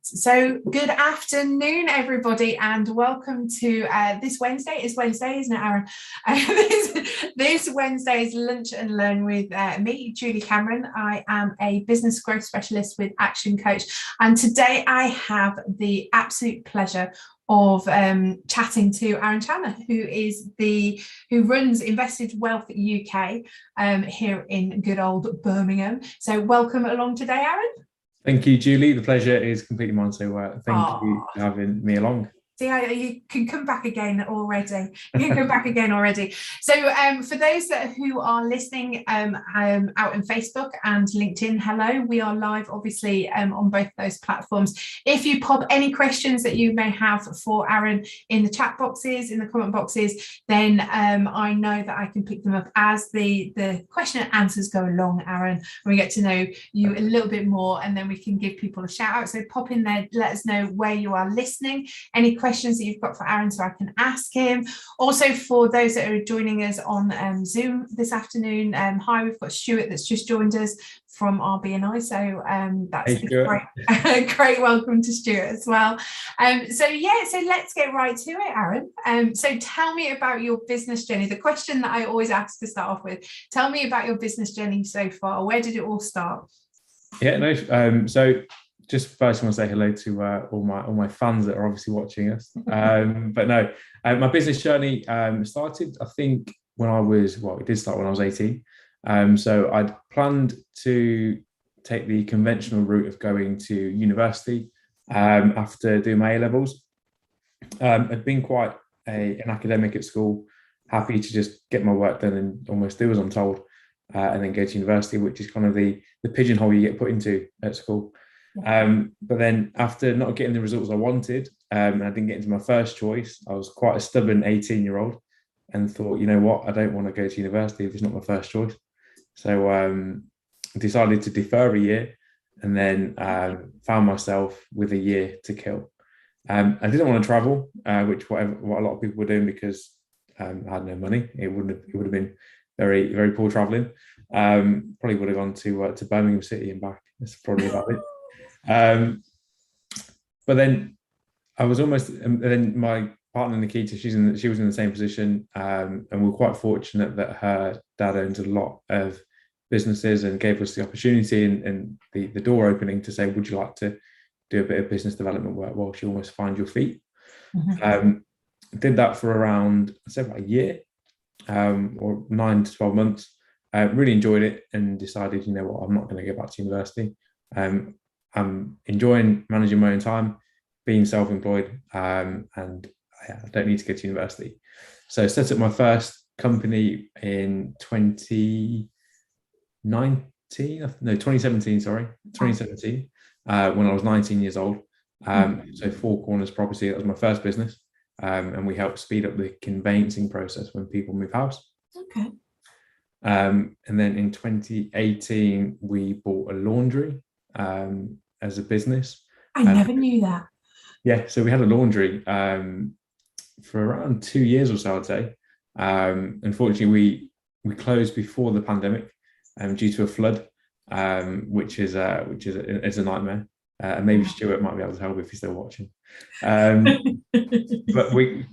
So good afternoon, everybody, and welcome to this Wednesday. It's Wednesday, isn't it, Aaron? This Wednesday's Lunch and Learn with me, Julie Cameron. I am a business growth specialist with Action Coach, and today I have the absolute pleasure of chatting to Aaron Chandler, who runs Invested Wealth UK here in good old Birmingham. So welcome along today, Aaron. Thank you, Julie. The pleasure is completely mine. So thank you for having me along. See, you can come back again already. So for those who are listening out on Facebook and LinkedIn, hello. We are live, obviously, on both those platforms. If you pop any questions that you may have for Aaron in the chat boxes, in the comment boxes, then I know that I can pick them up as the question and answers go along, Aaron. And we get to know you a little bit more, and then we can give people a shout out. So pop in there, let us know where you are listening, any questions that you've got for Aaron so I can ask him. Also, for those that are joining us on Zoom this afternoon, hi, we've got Stuart that's just joined us from RBNI, so that's great. Great welcome to Stuart as well. So let's get right to it, Aaron. So tell me about your business journey. The question that I always ask to start off with, tell me about your business journey so far. Where did it all start? So just first I want to say hello to all my fans that are obviously watching us. My business journey started, I think, it did start when I was 18. So I'd planned to take the conventional route of going to university after doing my A-levels. I'd been quite an academic at school, happy to just get my work done and almost do as I'm told, and then go to university, which is kind of the pigeonhole you get put into at school. But then after not getting the results I wanted, and I didn't get into my first choice, I was quite a stubborn 18-year-old and thought, you know what, I don't want to go to university if it's not my first choice. So I decided to defer a year, and then found myself with a year to kill. I didn't want to travel, which what a lot of people were doing because I had no money. It would have been very, very poor traveling. Probably would have gone to Birmingham City and back. That's probably about it. But then I was almost, and then my partner Nikita, she was in the same position, and we were quite fortunate that her dad owns a lot of businesses and gave us the opportunity and the door opening to say, would you like to do a bit of business development work whilst you almost find your feet? Mm-hmm. Did that for around, I'd say, about a year, or 9 to 12 months. Really enjoyed it and decided, you know what, I'm not going to go back to university. I'm enjoying managing my own time, being self-employed, and I don't need to go to university. So I set up my first company in 2017, when I was 19 years old. So Four Corners Property, that was my first business. And we help speed up the conveyancing process when people move house. Okay. And then in 2018, we bought a laundry as a business. I never knew that. Yeah, so we had a laundry for around 2 years or so, I'd say. Unfortunately, we closed before the pandemic due to a flood, which is a nightmare. And maybe Stuart might be able to help if he's still watching. But we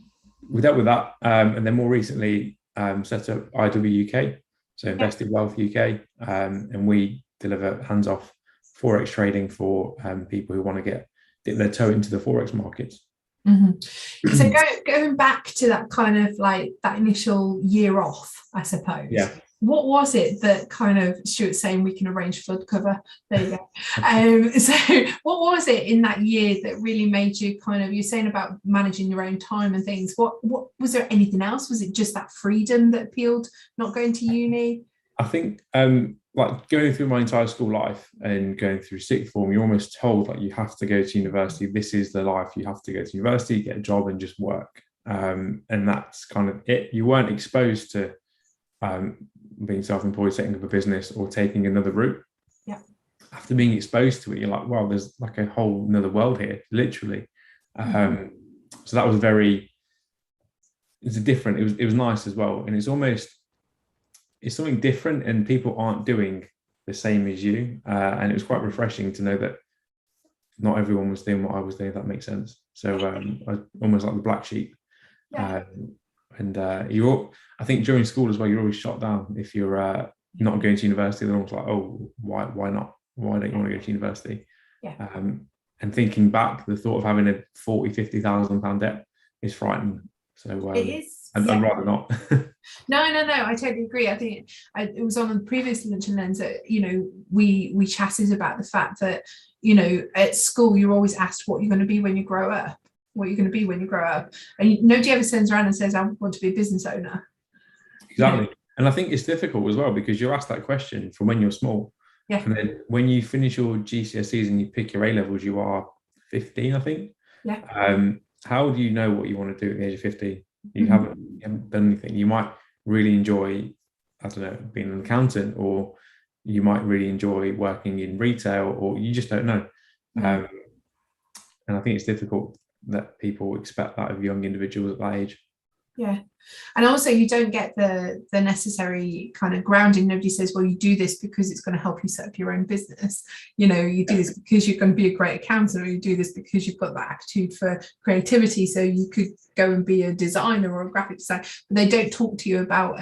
dealt with that, and then more recently set up IWUK, so Invested Wealth UK, and we deliver hands-off Forex trading for people who want to dip their toe into the Forex markets. Mm-hmm. So going back to that kind of like that initial year off, I suppose. Yeah. What was it that kind of, Stuart's saying we can arrange flood cover? There you go. So what was it in that year that really made you kind of, you're saying about managing your own time and things, what was there anything else? Was it just that freedom that appealed, not going to uni? I think like going through my entire school life and going through sixth form, you're almost told like you have to go to university. This is the life. You have to go to university, get a job and just work. And that's kind of it. You weren't exposed to being self-employed, setting up a business or taking another route. Yeah. After being exposed to it, you're like, wow, there's like a whole another world here, literally. So that was it was nice as well. And it's something different and people aren't doing the same as you. And it was quite refreshing to know that not everyone was doing what I was doing, if that makes sense. So I was almost like the black sheep. Yeah. And I think during school as well, you're always shot down if you're not going to university. They're almost like, oh, why not? Why don't you want to go to university? Yeah. And thinking back, the thought of having a 40, 50,000 pound debt is frightening. So It is. I'd rather not. No, I totally agree. I think it was on the previous Lunch and Learns that, we chatted about the fact that, at school, you're always asked what you're going to be when you grow up, and nobody ever turns around and says, I want to be a business owner. Exactly. And I think it's difficult as well, because you're asked that question from when you're small. Yeah. And then when you finish your GCSEs and you pick your A levels, you are 15, I think. Yeah. How do you know what you want to do at the age of 50? You haven't done anything. You might really enjoy, I don't know, being an accountant, or you might really enjoy working in retail, or you just don't know. And I think it's difficult that people expect that of young individuals at that age. Yeah. And also you don't get the necessary kind of grounding. Nobody says, well, you do this because it's going to help you set up your own business. You do this because you're going to be a great accountant, or you do this because you've got that aptitude for creativity, so you could go and be a designer or a graphic designer. But they don't talk to you about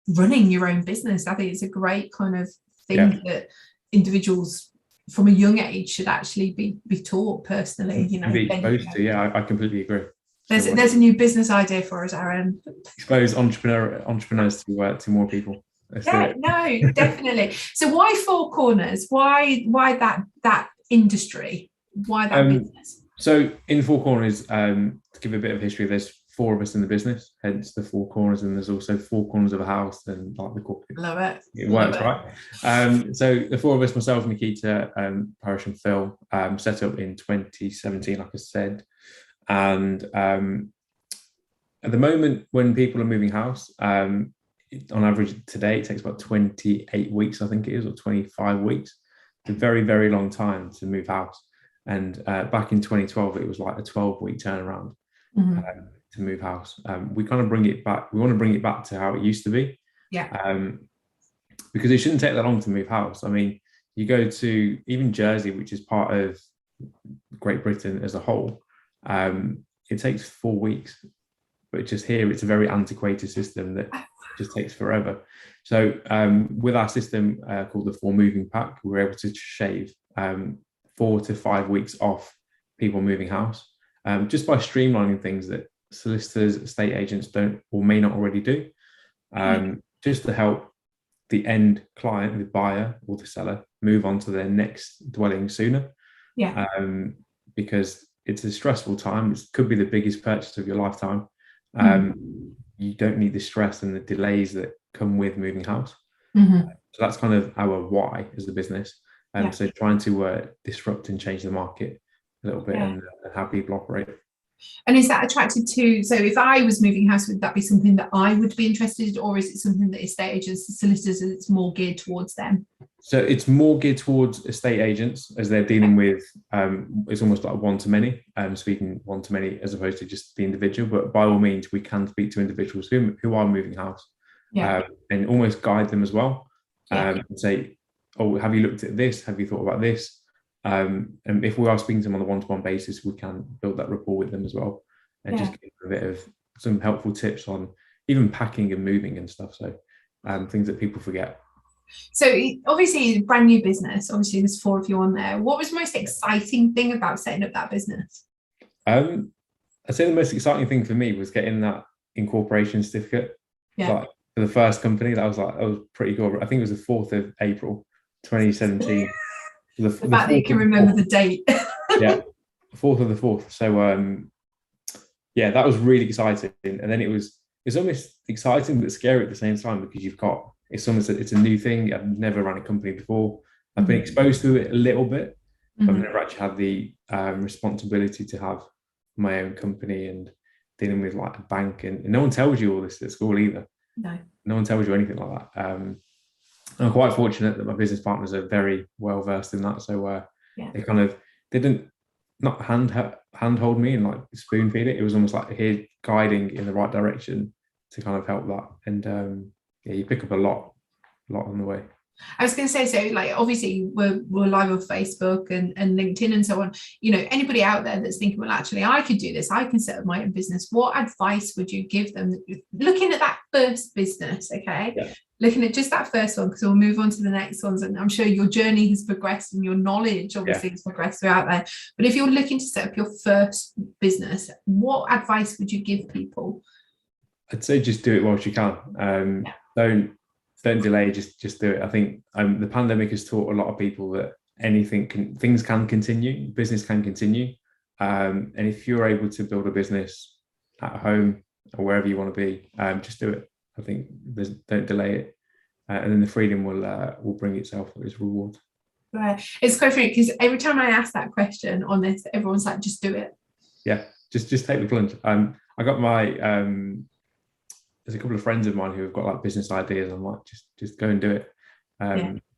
running your own business. I think it's a great kind of thing that individuals from a young age should actually be taught personally. Be exposed to. Yeah, I completely agree. There's a new business idea for us, Aaron. Expose entrepreneurs to more people. Yeah, no, definitely. So why Four Corners? Why that industry? Why that business? So in Four Corners, to give a bit of history, there's 4 of us in the business, hence the 4 corners, and there's also 4 corners of a house, and like the corporate. Love it. It works, right? So the 4 of us, myself, Nikita, Parish, and Phil, set up in 2017, like I said. And at the moment, when people are moving house, on average today, it takes about 28 weeks, I think it is, or 25 weeks. It's a very, very long time to move house. And back in 2012, it was like a 12-week turnaround to move house. We kind of bring it back. We want to bring it back to how it used to be. Yeah. Because it shouldn't take that long to move house. I mean, you go to even Jersey, which is part of Great Britain as a whole, it takes 4 weeks. But just here, it's a very antiquated system that just takes forever. So with our system called the 4 Moving Pack, we're able to shave 4 to 5 weeks off people moving house, just by streamlining things that solicitors, estate agents don't or may not already do, just to help the end client, the buyer or the seller, move on to their next dwelling sooner. Yeah. Because it's a stressful time. It could be the biggest purchase of your lifetime. You don't need the stress and the delays that come with moving house. So that's kind of our why as a business. So trying to disrupt and change the market a little bit, and how people operate. And is that attracted to, so if I was moving house, would that be something that I would be interested in, or is it something that estate agents, solicitors, it's more geared towards them? So it's more geared towards estate agents, as they're dealing with, it's almost like one-to-many, speaking one-to-many as opposed to just the individual. But by all means, we can speak to individuals who are moving house, and almost guide them as well, and say, oh, have you looked at this? Have you thought about this? And if we are speaking to them on a one-to-one basis, we can build that rapport with them as well, and just give them a bit of some helpful tips on even packing and moving and stuff. So things that people forget. So obviously, brand new business. Obviously, there's 4 of you on there. What was the most exciting thing about setting up that business? I'd say the most exciting thing for me was getting that incorporation certificate. Like, for the first company, that was pretty cool. I think it was the 4th of April, 2017. The fact that you can remember the date. 4th of the 4th. So that was really exciting. And then it's almost exciting but scary at the same time, because it's a new thing. I've never run a company before. I've been exposed to it a little bit, but I've never actually had the responsibility to have my own company and dealing with like a bank, and no one tells you all this at school either. No one tells you anything like that. I'm quite fortunate that my business partners are very well versed in that, so they didn't not handhold me and like spoon feed it. It was almost like here guiding in the right direction to kind of help that, and you pick up a lot on the way. I was going to say, so like obviously we're live on Facebook and LinkedIn and so on. You know, anybody out there that's thinking, well, actually, I could do this. I can set up my own business. What advice would you give them? Looking at that first business, okay? Yeah. Looking at just that first one, because we'll move on to the next ones. And I'm sure your journey has progressed and your knowledge obviously has progressed throughout there. But if you're looking to set up your first business, what advice would you give people? I'd say just do it whilst you can. Don't delay, just do it. I think the pandemic has taught a lot of people that things can continue, business can continue. And if you're able to build a business at home or wherever you want to be, just do it. I think don't delay it. And then the freedom will bring itself its reward. Right. It's quite funny because every time I ask that question on this, everyone's like, just do it. Yeah, just take the plunge. I got my there's a couple of friends of mine who have got like business ideas. I'm like, just go and do it.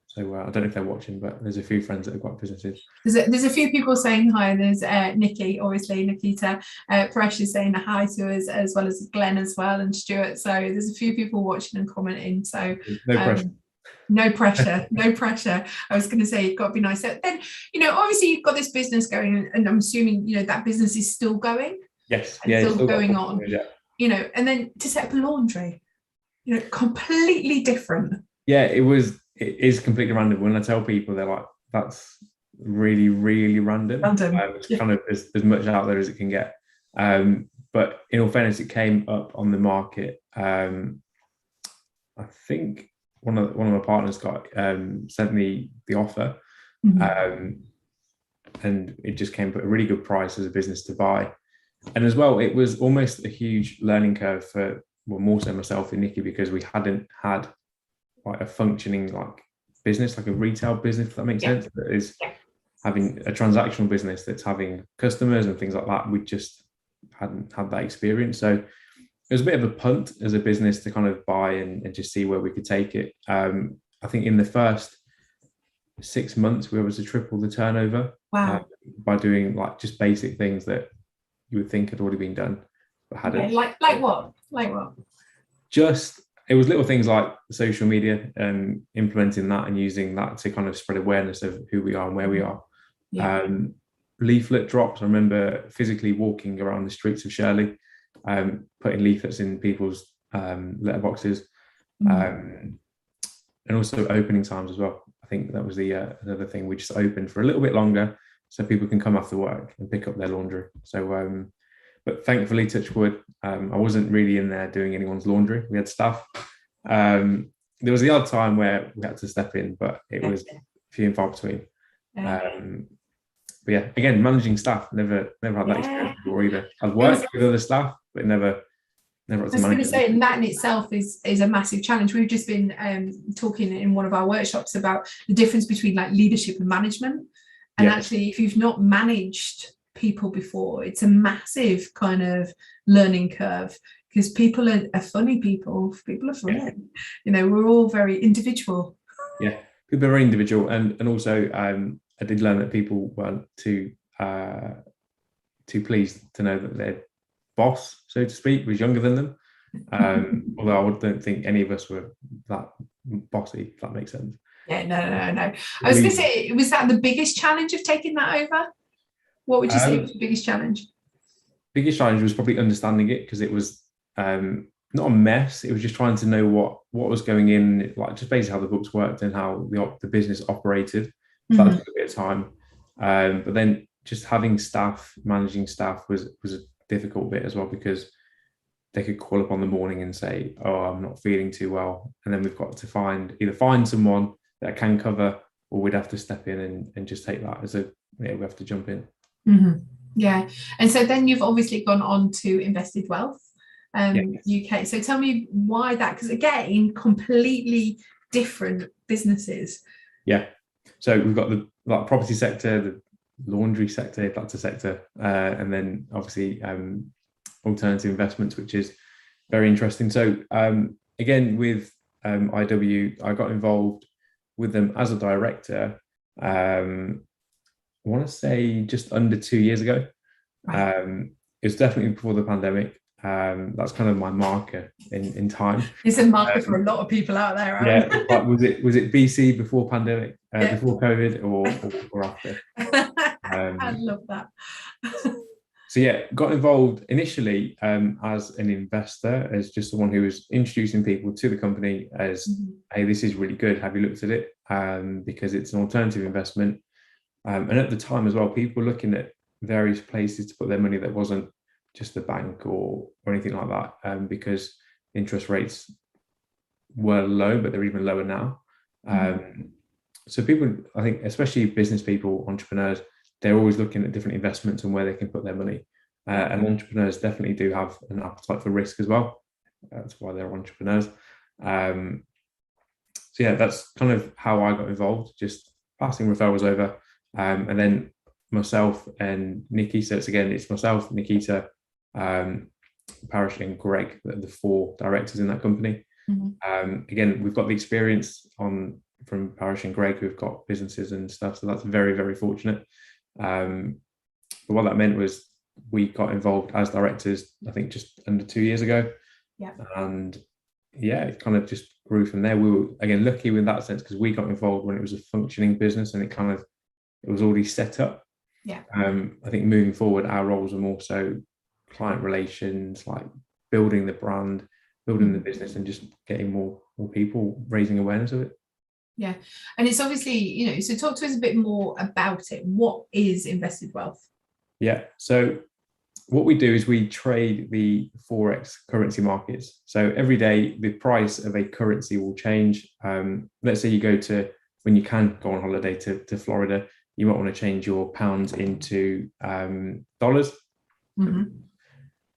So I don't know if they're watching, but there's a few friends that have got businesses. There's a few people saying hi. There's Nikki, obviously, Nikita. Paresh is saying hi to us, as well as Glenn as well, and Stuart. So there's a few people watching and commenting. So no pressure. No pressure, no pressure. I was going to say, you've got to be nice. So then, you know, obviously you've got this business going, and I'm assuming, you know, that business is still going. Yes. Yeah. Still going on. Yeah. You know, and then to set up a laundry, you know, completely different. Yeah, it is completely random. When I tell people, they're like, that's really, really random. It's kind of as much out there as it can get. But in all fairness, it came up on the market. I think one of my partners sent me the offer, and it just came at a really good price as a business to buy. And as well, it was almost a huge learning curve for, well, more so myself and Nikki, because we hadn't had like a functioning like business, like a retail business, if that makes sense. That is having a transactional business that's having customers and things like that. We just hadn't had that experience. So it was a bit of a punt as a business to kind of buy and just see where we could take it. I think in the first 6 months, we were able to triple the turnover. Wow. By doing like just basic things that you would think had already been done, but hadn't. Like what? Just, it was little things like social media and implementing that and using that to kind of spread awareness of who we are and where we are. Leaflet drops. I remember physically walking around the streets of Shirley, putting leaflets in people's letterboxes, and also opening times as well. I think that was the another thing. We just opened for a little bit longer so people can come after work and pick up their laundry. So, but thankfully, touch wood, I wasn't really in there doing anyone's laundry. We had staff. There was the odd time where we had to step in, but it was few and far between. But yeah, again, managing staff, never had that experience before either. I've worked with other staff, but never had to manage. I was going to say, and that in itself is a massive challenge. We've just been talking in one of our workshops about the difference between like leadership and management. And actually, if you've not managed people before, it's a massive kind of learning curve, because people are funny people. People are funny. You know, we're all very individual. Yeah, people are very individual, and also I did learn that people weren't too pleased to know that their boss, so to speak, was younger than them. Although I don't think any of us were that bossy, if that makes sense. Yeah, no. I was going to say, was that the biggest challenge of taking that over? What would you say was the biggest challenge? Biggest challenge was probably understanding it, because it was not a mess. It was just trying to know what was going in, like just basically how the books worked and how the business operated. So that took a bit of time. But then just having staff, managing staff was a difficult bit as well, because they could call up on the morning and say, oh, I'm not feeling too well. And then we've got to either find someone that can cover, or we'd have to step in and just take that as we have to jump in. Yeah. And so then you've obviously gone on to Invested Wealth UK. So tell me why that, because again, completely different businesses. Yeah. So we've got the property sector, the laundry sector, if that's a sector, and then obviously alternative investments, which is very interesting. So again, with IW, I got involved with them as a director, I want to say just under 2 years ago. It was definitely before the pandemic. That's kind of my marker in time. It's a marker for a lot of people out there, Aaron. Yeah, but was it BC before pandemic, Yeah. before COVID, or after? I love that. So yeah, got involved initially as an investor, as just someone who was introducing people to the company as, hey, this is really good. Have you looked at it? Because it's an alternative investment. And at the time as well, people were looking at various places to put their money that wasn't just the bank or anything like that, because interest rates were low, but they're even lower now. So people, I think, especially business people, entrepreneurs, they're always looking at different investments and where they can put their money. And entrepreneurs definitely do have an appetite for risk as well. That's why they're entrepreneurs. So yeah, that's kind of how I got involved, just passing referrals over. And then myself and Nikki, so it's myself, Nikita, Parish and Greg, the 4 directors in that company. Again, we've got the experience from Parish and Greg, who've got businesses and stuff, so that's very, very fortunate. But what that meant was we got involved as directors, I think just under 2 years ago. Yeah. And yeah, it kind of just grew from there. We were, again, lucky in that sense because we got involved when it was a functioning business and it was already set up. Yeah. I think moving forward, our roles are more so client relations, like building the brand, building the business, and just getting more people, raising awareness of it. Yeah. And it's obviously, so talk to us a bit more about it. What is invested wealth? Yeah. So what we do is we trade the Forex currency markets. So every day, the price of a currency will change. Let's say you go to, when you can go on holiday to Florida, you might want to change your pounds into dollars.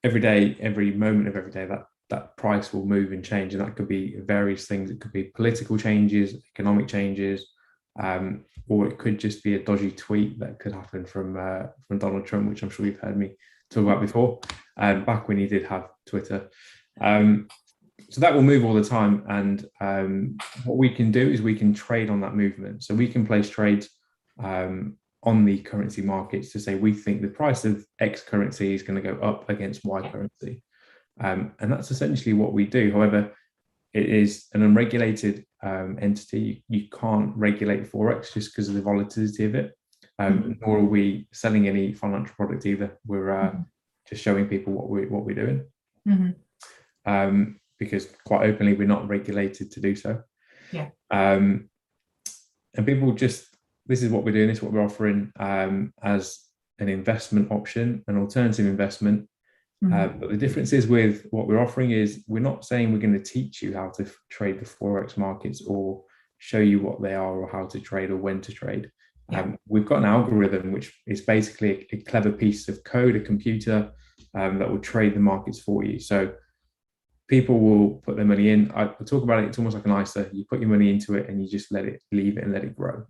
Every day, every moment of every day, that price will move and change. And that could be various things. It could be political changes, economic changes, or it could just be a dodgy tweet that could happen from Donald Trump, which I'm sure you've heard me talk about before, back when he did have Twitter. So that will move all the time. And what we can do is we can trade on that movement. So we can place trades on the currency markets to say we think the price of X currency is going to go up against Y currency. And that's essentially what we do. However, it is an unregulated entity. You can't regulate Forex just because of the volatility of it. Nor are we selling any financial product either. We're just showing people what we're doing. Because quite openly, we're not regulated to do so. Yeah. And people just, this is what we're doing, this is what we're offering as an investment option, an alternative investment. But the difference is with what we're offering is we're not saying we're going to teach you how to trade the Forex markets or show you what they are or how to trade or when to trade. We've got an algorithm, which is basically a clever piece of code, a computer that will trade the markets for you. So people will put their money in. I talk about it, it's almost like an ISA. You put your money into it and you just leave it and let it grow.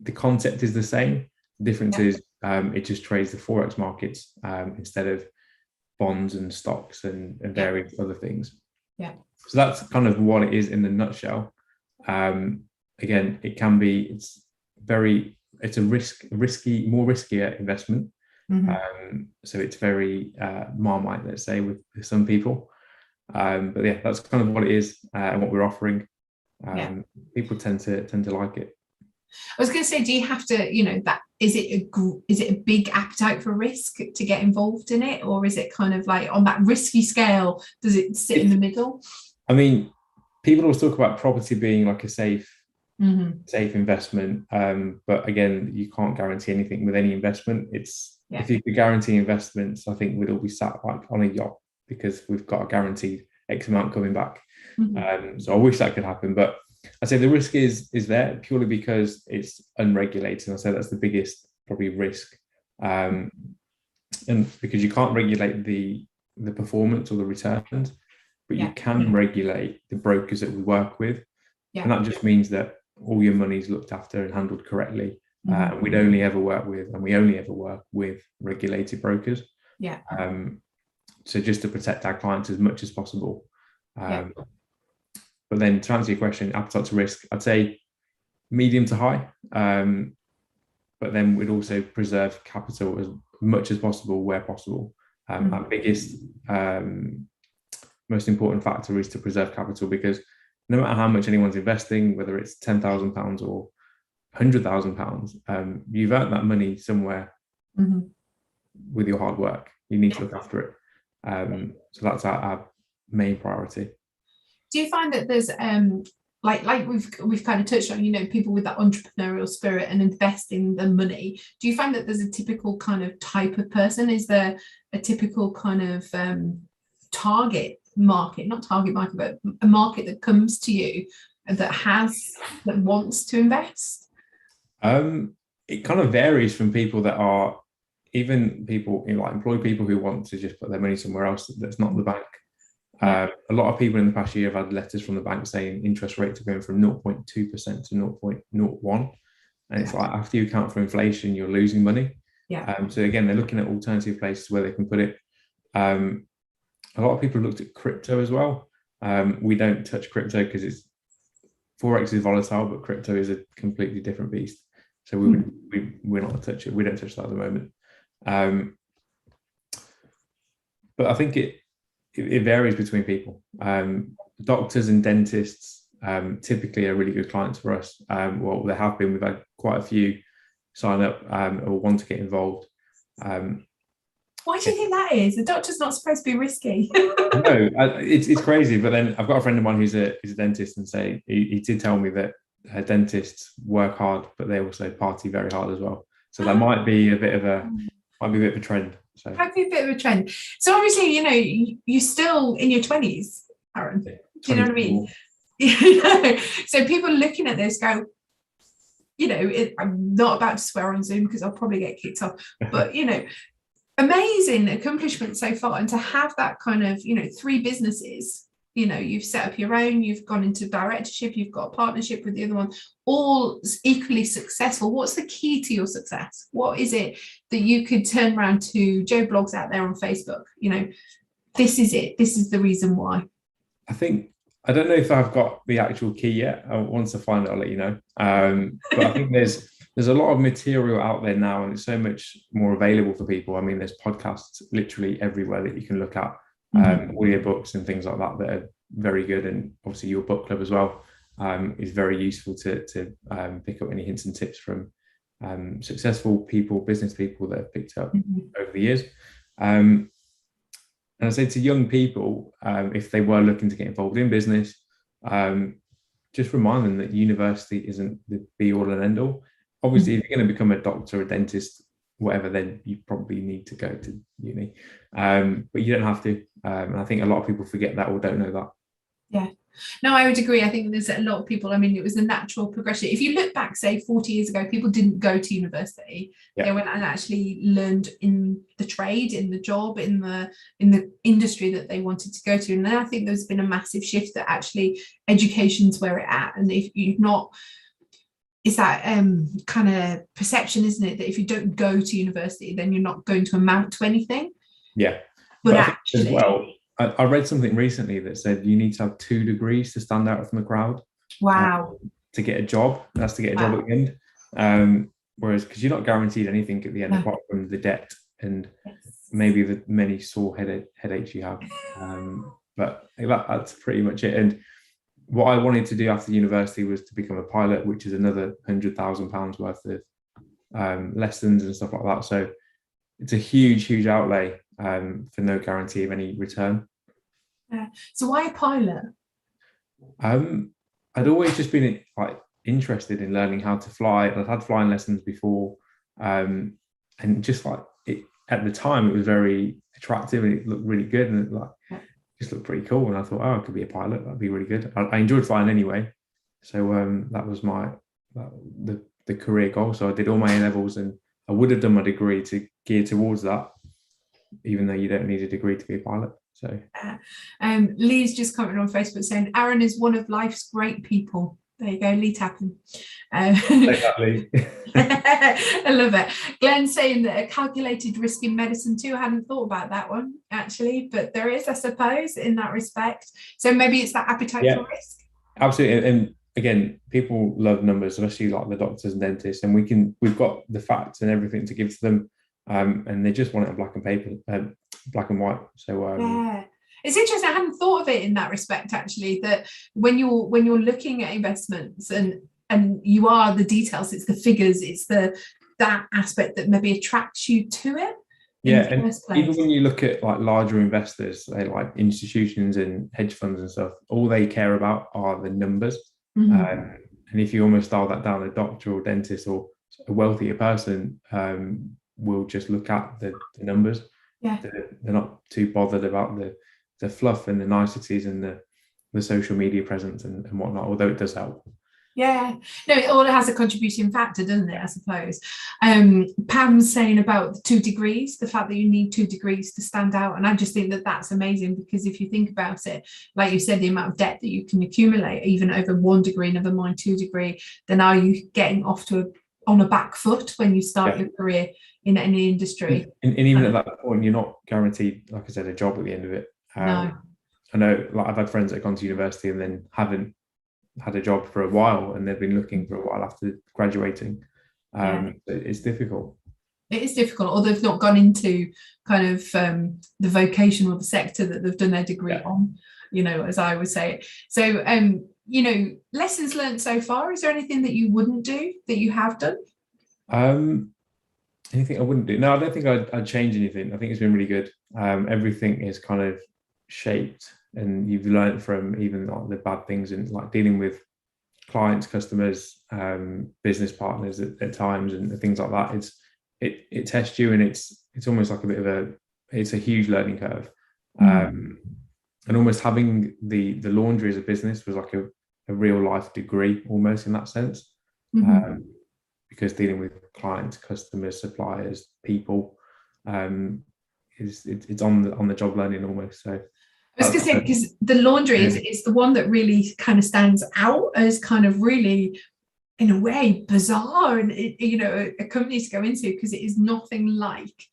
The concept is the same. The difference is it just trades the Forex markets instead of bonds and stocks and various other things. Yeah. So that's kind of what it is in a nutshell. Again, it's a more riskier investment. So it's very Marmite, let's say, with some people. But yeah, that's kind of what it is and what we're offering. People tend to like it. I was going to say, do you have to, that is it a big appetite for risk to get involved in it, or is it kind of like on that risky scale? Does it sit in the middle? I mean, people always talk about property being like a safe investment, but again, you can't guarantee anything with any investment. If you could guarantee investments, I think we'd all be sat like on a yacht because we've got a guaranteed X amount coming back. So I wish that could happen, but I say the risk is there purely because it's unregulated. And I say that's the biggest probably risk, and because you can't regulate the performance or the returns, but you can regulate the brokers that we work with, and that just means that all your money is looked after and handled correctly. And we only ever work with regulated brokers. So just to protect our clients as much as possible. But then to answer your question, appetite to risk, I'd say medium to high. But then we'd also preserve capital as much as possible where possible. Our biggest, most important factor is to preserve capital, because no matter how much anyone's investing, whether it's £10,000 or £100,000, you've earned that money somewhere with your hard work. You need to look after it. So that's our main priority. Do you find that there's like we've kind of touched on, people with that entrepreneurial spirit and investing the money? Do you find that there's a typical kind of type of person? Is there a typical kind of target market, not target market, but a market that comes to you that wants to invest? It kind of varies from people that are, even people, like employed people who want to just put their money somewhere else that's not the bank. A lot of people in the past year have had letters from the bank saying interest rates are going from 0.2% to 0.01. And it's like, after you account for inflation, you're losing money. So again, they're looking at alternative places where they can put it. A lot of people looked at crypto as well. We don't touch crypto because Forex is volatile, but crypto is a completely different beast. So we're not touch it. We don't touch that at the moment. But I think it varies between people. Doctors and dentists typically are really good clients for us. Well, they have been. We've had quite a few sign up or want to get involved. Why do you think that is? The doctor's not supposed to be risky. No, it's crazy. But then I've got a friend of mine who's a dentist, and he did tell me that dentists work hard, but they also party very hard as well. So that might be a bit of a trend. So Might be a bit of a trend. So obviously, you're still in your 20s, Aaron. Do you know what I mean? So people looking at this go, I'm not about to swear on Zoom because I'll probably get kicked off. But amazing accomplishment so far, and to have that kind of 3 businesses. You've set up your own, you've gone into directorship, you've got a partnership with the other one, all equally successful. What's the key to your success? What is it that you could turn around to Joe Blogs out there on Facebook? This is it. This is the reason why. I don't know if I've got the actual key yet. Once I find it, I'll let you know. But I think there's a lot of material out there now, and it's so much more available for people. I mean, there's podcasts literally everywhere that you can look at. Audiobooks and things like that are very good, and obviously your book club as well is very useful to pick up any hints and tips from successful people, business people that have picked up over the years. And I say to young people, if they were looking to get involved in business, just remind them that university isn't the be all and end all. Obviously, if you're going to become a doctor, a dentist, whatever, then you probably need to go to uni, but you don't have to. And I think a lot of people forget that or don't know that. Yeah, no, I would agree. I think there's a lot of people, it was a natural progression. If you look back, say 40 years ago, people didn't go to university. They went and actually learned in the trade, in the job, in the industry that they wanted to go to. And then I think there's been a massive shift that actually education's where it's at. And if you've not, it's that kind of perception, isn't it, that if you don't go to university, then you're not going to amount to anything. Yeah, but actually, as well, I read something recently that said you need to have 2 degrees to stand out from the crowd. Wow. To get a job, that's to get a job at the end. Whereas, because you're not guaranteed anything at the end apart from the debt and maybe the many sore headaches you have. But that's pretty much it. And what I wanted to do after university was to become a pilot, which is another £100,000 worth of lessons and stuff like that. So it's a huge outlay for no guarantee of any return. So why a pilot? I'd always just been interested in learning how to fly. I'd had flying lessons before, and just at the time it was very attractive and it looked really good, and it just looked pretty cool. And I thought, I could be a pilot. That'd be really good. I enjoyed flying anyway, so that was the career goal. So I did all my A-levels, and I would have done my degree to gear towards that, even though you don't need a degree to be a pilot. So Lee's just commented on Facebook saying Aaron is one of life's great people. There you go, Lee Tappan. Exactly. I love it. Glenn's saying that a calculated risk in medicine too. I hadn't thought about that one actually, but there is, I suppose, in that respect. So maybe it's that appetite for risk. Absolutely. And again, people love numbers, especially like the doctors and dentists, and we've got the facts and everything to give to them. and they just want it on black and white. So yeah, it's interesting. I hadn't thought of it in that respect, actually, that when you're looking at investments and you are the details, it's the figures, it's that aspect that maybe attracts you to it. Yeah, and even when you look at like larger investors, they like institutions and hedge funds and stuff, all they care about are the numbers. And if you almost dial that down, a doctor or dentist or a wealthier person will just look at the numbers. Yeah, they're not too bothered about the fluff and the niceties and the social media presence and whatnot, although it does help. Yeah, no, it all has a contributing factor, doesn't it? I suppose. Pam's saying about the 2 degrees, the fact that you need 2 degrees to stand out, and I just think that that's amazing, because if you think about it, like you said, the amount of debt that you can accumulate, even over 1 degree, never mind 2 degree, then are you getting off on a back foot when you start your career in any industry? And even at that point, you're not guaranteed, like I said, a job at the end of it. No. I know, like I've had friends that have gone to university and then haven't had a job for a while, and they've been looking for a while after graduating. It's difficult. It is difficult, or they've not gone into kind of the vocation or the sector that they've done their degree on, as I would say. So lessons learned so far, is there anything that you wouldn't do that you have done? Anything I wouldn't do? No, I don't think I'd change anything. I think it's been really good. Everything is kind of shaped, and you've learned from even like the bad things, and like dealing with clients, customers, business partners at times, and things like that. It tests you, and it's almost like it's a huge learning curve. And almost having the laundry as a business was like a real life degree almost in that sense. Because dealing with clients, customers, suppliers, people, it's on the job learning almost. So I was going to say, because the laundry is the one that really kind of stands out as kind of really, in a way, bizarre, and a company to go into, because it is nothing like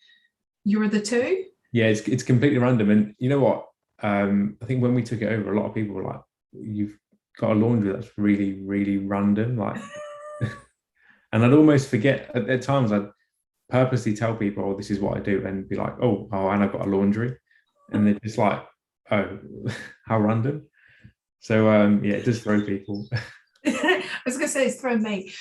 your other two. Yeah, it's completely random, and you know what? I think when we took it over, a lot of people were like, "You've got a laundry that's really, really random," like. And I'd almost forget at times. I'd purposely tell people, "Oh, this is what I do," and be like, "Oh, and I've got a laundry," and they're just like, "Oh, how random." So it does throw people. I was going to say it's thrown me.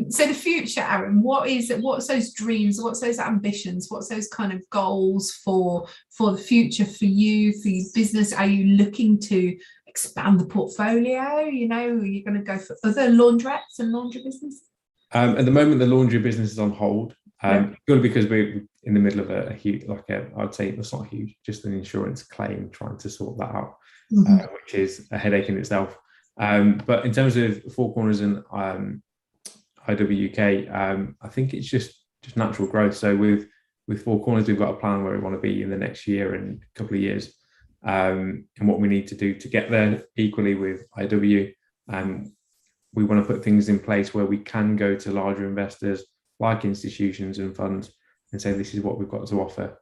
So the future, Aaron, what's those dreams? What's those ambitions? What's those kind of goals for the future for you, for your business? Are you looking to expand the portfolio? Are you going to go for other laundrettes and laundry business? At the moment, the laundry business is on hold. Purely because we're in the middle of a huge, I'd say it's not huge, just an insurance claim, trying to sort that out, which is a headache in itself. But in terms of Four Corners and IWUK, I think it's just natural growth. So with Four Corners, we've got a plan where we want to be in the next year and a couple of years, and what we need to do to get there. Equally with IW, we want to put things in place where we can go to larger investors like institutions and funds and say, this is what we've got to offer.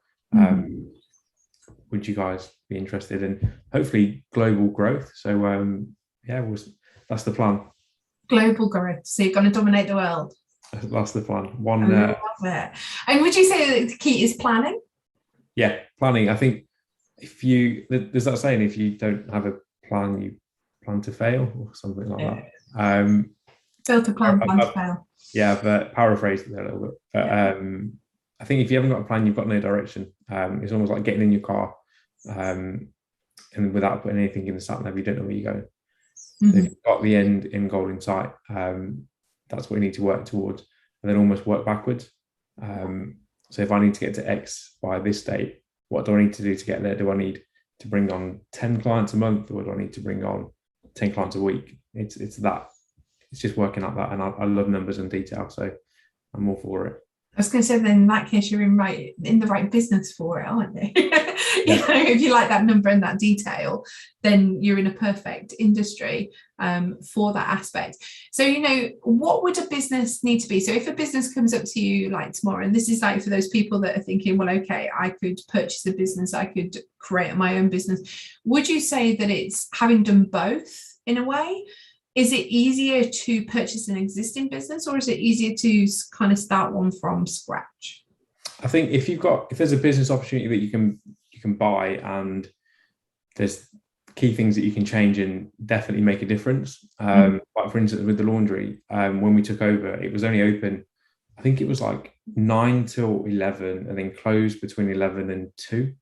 Would you guys be interested in hopefully global growth? So that's the plan. Global growth. So you're going to dominate the world. That's the plan. I love it. And would you say that the key is planning? Yeah, planning. I think there's that saying, if you don't have a plan, you plan to fail, or something like that. Fail to plan, plan to fail. Yeah, but paraphrased it a little bit. But I think if you haven't got a plan, you've got no direction. It's almost like getting in your car, and without putting anything in the sat nav, you don't know where you're going. So if you've got the end goal in sight, that's what you need to work towards, and then almost work backwards. So if I need to get to X by this date, what do I need to do to get there? Do I need to bring on 10 clients a month, or do I need to bring on 10 clients a week? It's just working out that, and I love numbers and detail, so I'm all for it. I was going to say, then in that case, you're in the right business for it, aren't you? If you like that number and that detail, then you're in a perfect industry for that aspect. So, what would a business need to be? So if a business comes up to you like tomorrow, and this is like for those people that are thinking, well, okay, I could purchase a business, I could create my own business. Would you say that it's having done both in a way? Is it easier to purchase an existing business, or is it easier to kind of start one from scratch? I think if there's a business opportunity that you can buy, and there's key things that you can change and definitely make a difference. Like for instance, with the laundry, when we took over, it was only open, I think it was like 9 till 11, and then closed between 11 and 2.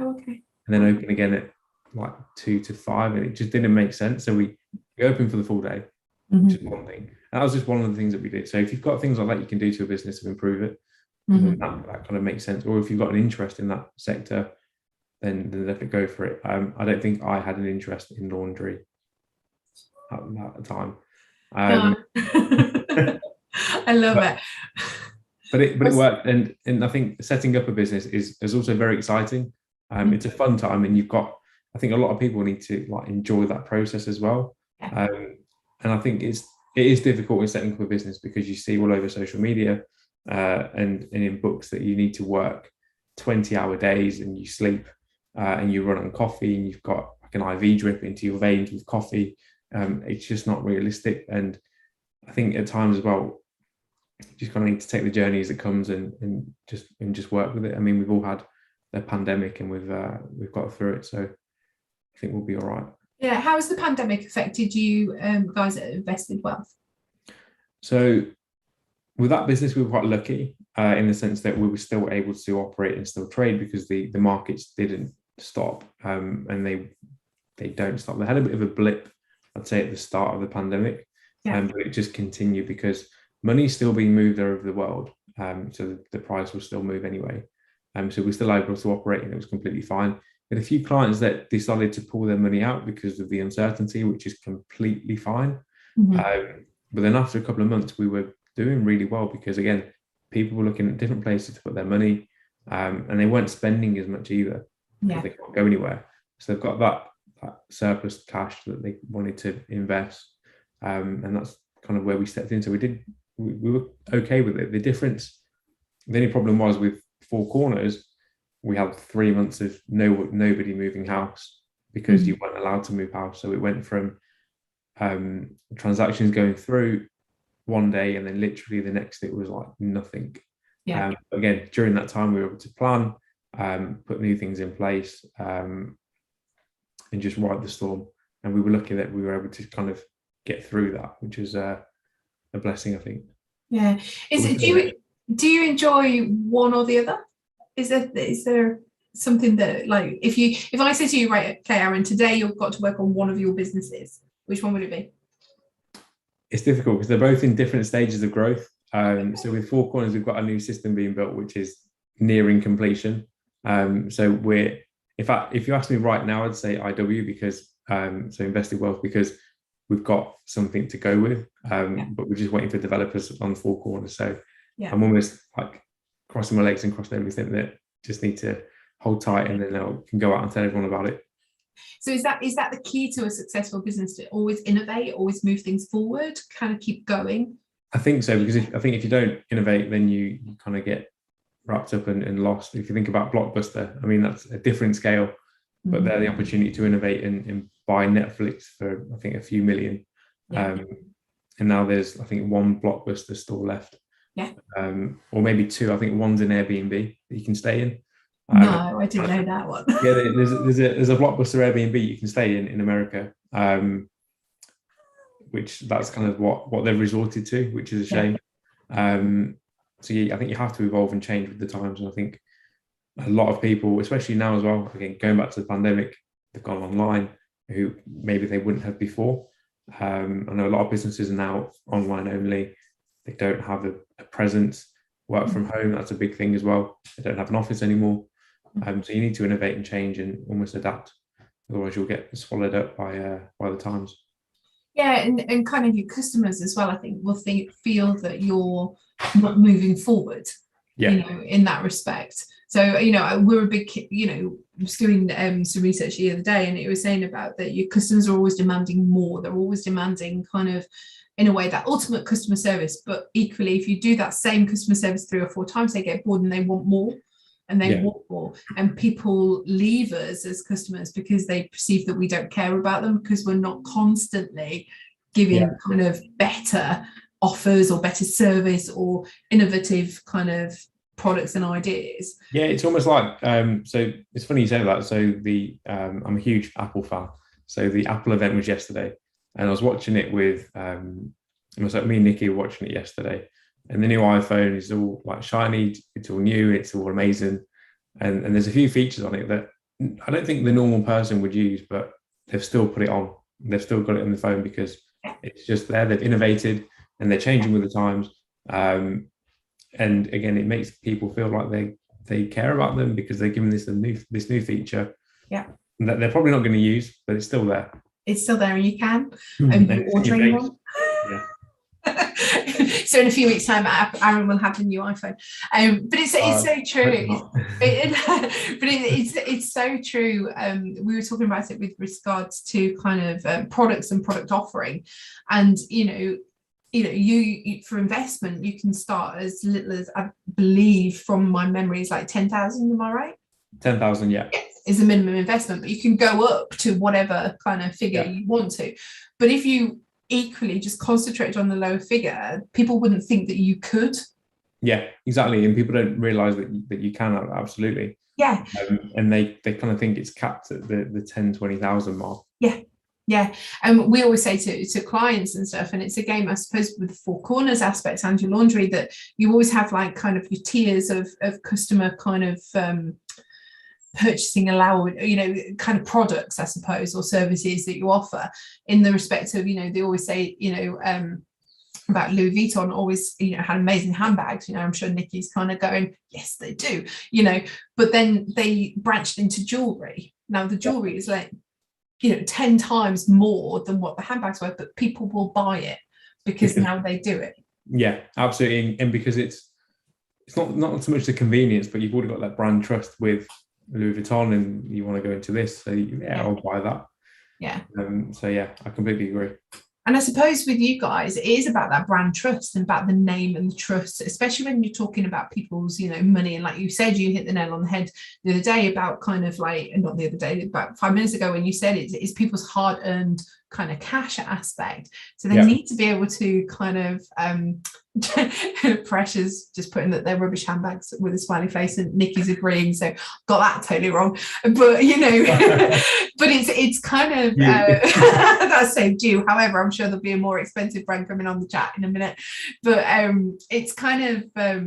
Okay. And then open again at like 2 to 5, and it just didn't make sense. So we opened for the full day, which is one thing. And that was just one of the things that we did. So if you've got things like that you can do to a business to improve it, then that kind of makes sense. Or if you've got an interest in that sector, then definitely go for it. I don't think I had an interest in laundry at that time. I love it. But it worked, and I think setting up a business is also very exciting. It's a fun time, and I think a lot of people need to like enjoy that process as well. And I think it is difficult in setting up a business, because you see all over social media and in books that you need to work 20-hour days, and you sleep and you run on coffee, and you've got like an IV drip into your veins with coffee. It's just not realistic. And I think at times as well, you just kind of need to take the journey as it comes, and just work with it. I mean, we've all had the pandemic, and we've got through it, so I think we'll be all right. Yeah. How has the pandemic affected you guys at Invested Wealth? So with that business, we were quite lucky in the sense that we were still able to operate and still trade, because the markets didn't stop, and they don't stop. They had a bit of a blip, I'd say, at the start of the pandemic, but it just continued because money's still being moved over the world, so the price will still move anyway. So we're still able to operate, and it was completely fine. We had a few clients that decided to pull their money out because of the uncertainty, which is completely fine. But then after a couple of months, we were doing really well, because again, people were looking at different places to put their money, and they weren't spending as much either, because they can't go anywhere. So they've got that surplus cash that they wanted to invest, and that's kind of where we stepped in. So we were okay with it. The only problem was with Four Corners, we had 3 months of nobody moving house, because you weren't allowed to move house. So it went from transactions going through one day, and then literally the next it was like nothing. Again, during that time, we were able to plan, put new things in place, and just ride the storm. And we were lucky that we were able to kind of get through that, which was a blessing, I think. Yeah. Do you enjoy one or the other? Is there something that, like, if I say to you, right, okay, Aaron, today you've got to work on one of your businesses, which one would it be? It's difficult because they're both in different stages of growth. So with Four Corners, we've got a new system being built, which is nearing completion. So if you ask me right now, I'd say IW, because so Invested Wealth, because we've got something to go with, but we're just waiting for developers on Four Corners. So I'm almost like crossing my legs and crossing everything, that just need to hold tight, and then I can go out and tell everyone about it. So is that the key to a successful business, to always innovate, always move things forward, kind of keep going? I think so, because I think if you don't innovate, then you kind of get wrapped up and lost. If you think about Blockbuster, I mean, that's a different scale, but they're the opportunity to innovate and buy Netflix for, I think, a few million. And now there's, I think, one Blockbuster store left. Or maybe two. I think one's an Airbnb that you can stay in. No, I didn't know that one. There's a Blockbuster Airbnb you can stay in America, which that's kind of what they've resorted to, which is a shame. So I think you have to evolve and change with the times, and I think a lot of people, especially now as well, again, going back to the pandemic, they've gone online, who maybe they wouldn't have before. I know a lot of businesses are now online only. They don't have a presence. Work from home, that's a big thing as well. They don't have an office anymore. So you need to innovate and change and almost adapt. Otherwise, you'll get swallowed up by the times. Yeah, and kind of your customers as well, I think, will feel that you're not moving forward, in that respect. So, we're a big, I was doing some research the other day, and it was saying about that your customers are always demanding more. They're always demanding kind of, in a way, that ultimate customer service. But equally, if you do that same customer service 3 or 4 times, they get bored and they want more. And they want more. And people leave us as customers because they perceive that we don't care about them, because we're not constantly giving kind of better offers or better service or innovative kind of products and ideas. Yeah, it's almost like so it's funny you say that. So I'm a huge Apple fan. So the Apple event was yesterday, and I was watching it with it was like me and Nikki were watching it yesterday. And the new iPhone is all like shiny, it's all new, it's all amazing. And there's a few features on it that I don't think the normal person would use, but they've still put it on. They've still got it on the phone because it's just there. They've innovated and they're changing with the times. And again, it makes people feel like they care about them because they're giving this new feature. Yeah. That they're probably not going to use, but it's still there. It's still there, and you can. And you're ordering one. Yeah. So in a few weeks' time, Aaron will have the new iPhone. But it's so true. But it's so true. We were talking about it with regards to kind of products and product offering, and you for investment, you can start as little as, I believe, from my memory, is like 10,000. Am I right? 10,000, yeah. Is the minimum investment, but you can go up to whatever kind of figure you want to. But if you equally just concentrated on the lower figure, people wouldn't think that you could. Yeah, exactly. And people don't realize that you can, absolutely. Yeah. And they kind of think it's capped at the 10, 20,000 mark. Yeah. And we always say to clients and stuff, and it's a game, I suppose, with the four corners aspect and your laundry, that you always have like kind of your tiers of customer kind of purchasing allowance, kind of products, I suppose, or services that you offer, in the respect of, they always say, about Louis Vuitton always, had amazing handbags. I'm sure Nikki's kind of going, yes, they do, but then they branched into jewelry. Now the jewelry is like, 10 times more than what the handbags were, but people will buy it because now they do it. Yeah, absolutely. And because it's not so much the convenience, but you've already got that brand trust with Louis Vuitton, and you want to go into this, so I'll buy that. I completely agree. And I suppose with you guys, it is about that brand trust and about the name and the trust, especially when you're talking about people's, money. And like you said, you hit the nail on the head the other day about kind of like, and not the other day, about 5 minutes ago, when you said it's people's hard-earned kind of cash aspect. So they need to be able to kind of Precious just putting that they're rubbish handbags with a smiley face, and Nikki's agreeing, so got that totally wrong, but but it's kind of that saved you. However, I'm sure there'll be a more expensive brand coming on the chat in a minute, but it's kind of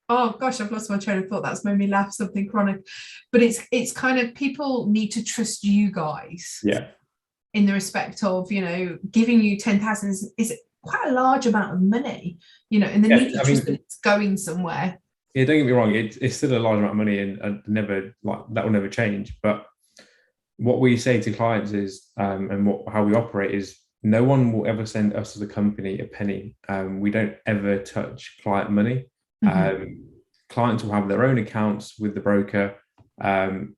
oh gosh, I've lost my train of thought. That's made me laugh, something chronic. But it's kind of, people need to trust you guys. Yeah. In the respect of, giving you 10,000 is quite a large amount of money, and they need to trust that it's going somewhere. Yeah, don't get me wrong, it's still a large amount of money, and never, like, that will never change. But what we say to clients is, and how we operate is, no one will ever send us as a company a penny. We don't ever touch client money. Clients will have their own accounts with the broker, and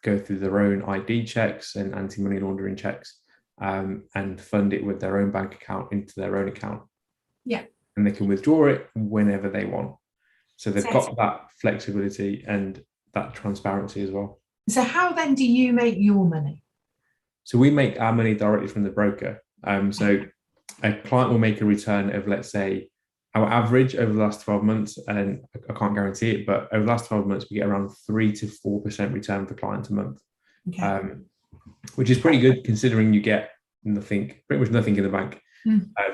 go through their own ID checks and anti-money laundering checks, and fund it with their own bank account into their own account. Yeah. And they can withdraw it whenever they want. So they've got that flexibility and that transparency as well. So how then do you make your money? So we make our money directly from the broker. So a client will make a return of, let's say, our average over the last 12 months, and I can't guarantee it, but over the last 12 months, we get around 3 to 4% return for clients a month, which is pretty good considering you get pretty much nothing in the bank.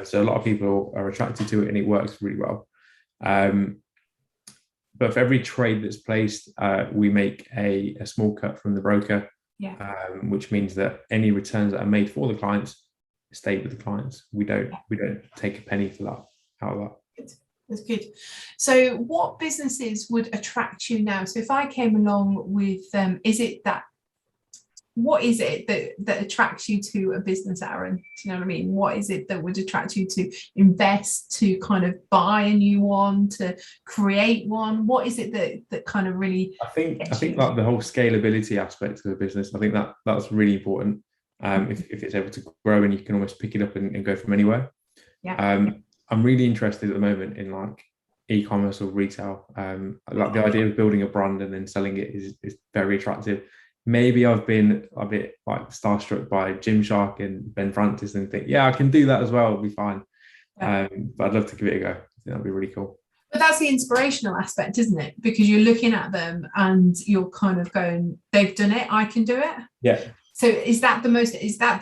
So a lot of people are attracted to it, and it works really well. But for every trade that's placed, we make a small cut from the broker, which means that any returns that are made for the clients stay with the clients. We don't take a penny for that out of that. That's good. So what businesses would attract you now? So if I came along with what is it that attracts you to a business, Aaron? Do you know what I mean? What is it that would attract you to invest, to kind of buy a new one, to create one? What is it that kind of really... I think like the whole scalability aspect of a business, I think that's really important. If it's able to grow and you can almost pick it up and go from anywhere. I'm really interested at the moment in like e-commerce or retail. Like the idea of building a brand and then selling it is very attractive. Maybe I've been a bit like starstruck by Gymshark and Ben Francis and think, I can do that as well. It'll be fine. But I'd love to give it a go. I think that'd be really cool. But that's the inspirational aspect, isn't it? Because you're looking at them and you're kind of going, they've done it, I can do it. Yeah. So is that the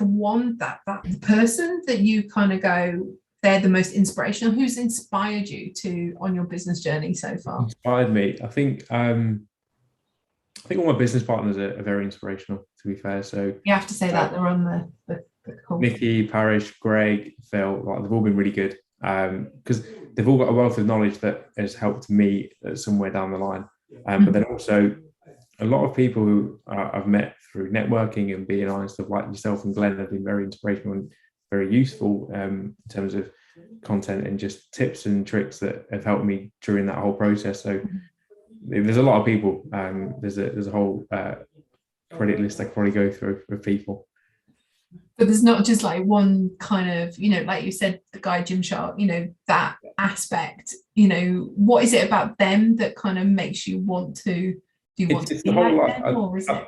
one that the person that you kind of go, they're the most inspirational? Who's inspired you on your business journey so far? Inspired me. I think all my business partners are very inspirational, to be fair. So you have to say that they're on the call. Nikki, Parish, Greg, Phil, like they've all been really good. Because they've all got a wealth of knowledge that has helped me somewhere down the line. But then also a lot of people who I've met through networking and BNI and stuff like yourself and Glenn have been very inspirational and very useful in terms of content and just tips and tricks that have helped me during that whole process. So there's a lot of people. There's a whole credit list I could probably go through with people. But there's not just like one kind of, like you said, the guy Gymshark, that aspect, what is it about them that kind of makes you want to, do you want to be like them, or is it?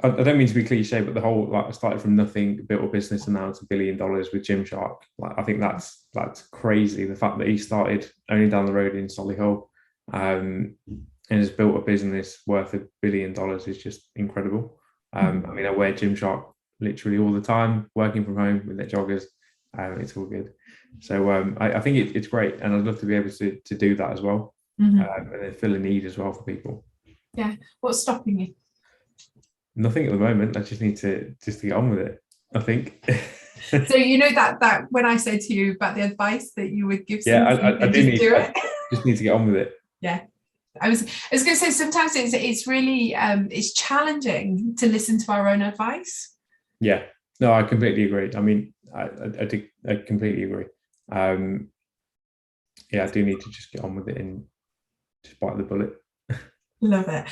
I don't mean to be cliche, but the whole, I started from nothing, built a business and now it's $1 billion with Gymshark. I think that's crazy. The fact that he started only down the road in Solihull and has built a business worth $1 billion is just incredible. I mean, I wear Gymshark literally all the time, working from home with their joggers. It's all good. So I think it's great, and I'd love to be able to do that as well, and then fill a need as well for people. Yeah. What's stopping you? Nothing at the moment. I just need to get on with it, I think. So that when I said to you about the advice that you would give someone, I just need to get on with it. Yeah. I was going to say, sometimes it's really it's challenging to listen to our own advice. Yeah, no, I completely agree. I mean, I completely agree. Yeah, I do need to just get on with it and just bite the bullet. Love it.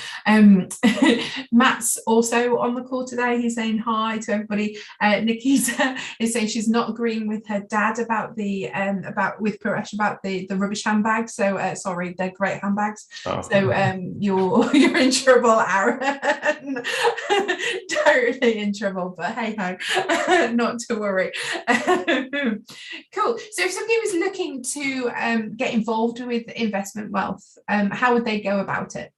Matt's also on the call today. He's saying hi to everybody. Nikita is saying she's not agreeing with her dad about with Paresh about the rubbish handbags. So sorry, they're great handbags. Oh. So you're in trouble, Aaron. Totally in trouble, but hey ho, not to worry. Cool. So if somebody was looking to get involved with investment wealth, how would they go about it?